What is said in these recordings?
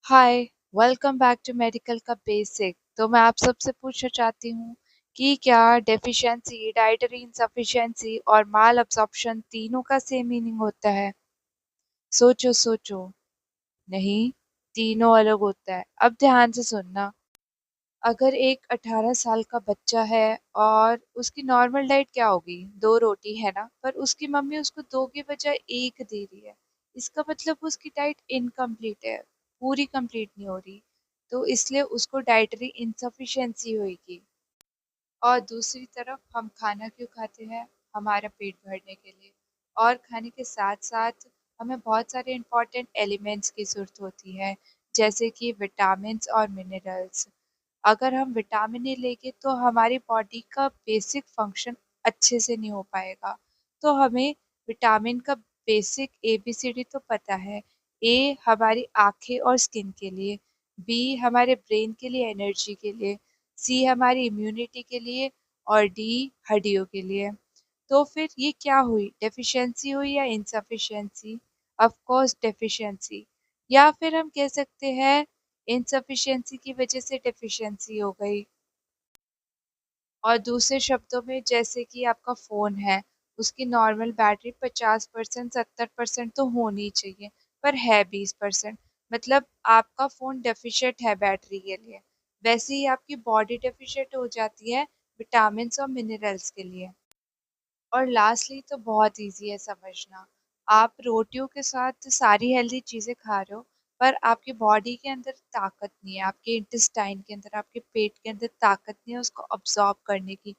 Hi. Welcome back to medical का basic. तो मैं आप सबसे पूछना चाहती हूँ कि क्या डेफिशिएंसी, डाइटरी इनसफिशिएंसी और माल अब्जॉर्प्शन तीनों का सेम मीनिंग होता है? सोचो सोचो। नहीं, तीनों अलग होता है। अब ध्यान से सुनना। अगर एक 18 साल का बच्चा है और उसकी नॉर्मल डाइट क्या होगी? 2 रोटी है ना, पर उसकी मम्मी उसको 2 के बजाय 1 दे रही है। इसका मतलब उसकी डाइट इनकम्प्लीट है, पूरी कंप्लीट नहीं हो रही। तो इसलिए उसको डाइटरी इनसफिशिएंसी होगी। और दूसरी तरफ हम खाना क्यों खाते हैं? हमारा पेट भरने के लिए। और खाने के साथ साथ हमें बहुत सारे इंपॉर्टेंट एलिमेंट्स की ज़रूरत होती है, जैसे कि विटामिन्स और मिनरल्स। अगर हम विटामिन नहीं लेंगे तो हमारी बॉडी का बेसिक फंक्शन अच्छे से नहीं हो पाएगा। तो हमें विटामिन का बेसिक एबीसीडी तो पता है। ए हमारी आँखें और स्किन के लिए, बी हमारे ब्रेन के लिए, एनर्जी के लिए, सी हमारी इम्यूनिटी के लिए और डी हड्डियों के लिए। तो फिर ये क्या हुई? डेफिशिएंसी हुई या इनसफिशिएंसी? Of course deficiency. या फिर हम कह सकते हैं इनसफिशिएंसी की वजह से डेफिशिएंसी हो गई। और दूसरे शब्दों में जैसे कि आपका फ़ोन है, उसकी नॉर्मल बैटरी 50% 70% तो होनी चाहिए, पर है 20%। मतलब आपका फ़ोन डेफिशिएंट है बैटरी के लिए। वैसे ही आपकी बॉडी डेफिशिएंट हो जाती है विटामिन्स और मिनरल्स के लिए। और लास्टली तो बहुत ईज़ी है समझना। आप रोटियों के साथ सारी हेल्दी चीज़ें खा रहे हो, पर आपकी बॉडी के अंदर ताकत नहीं है, आपके इंटेस्टाइन के अंदर, आपके पेट के अंदर ताकत नहीं है उसको अब्ज़ॉर्ब करने की।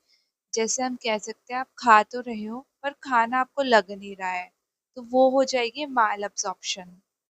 जैसे हम कह सकते हैं आप खा तो रहे हो, पर खाना आपको लग नहीं रहा है, तो वो हो जाएगी माल अब्ज़ॉर्प्शन।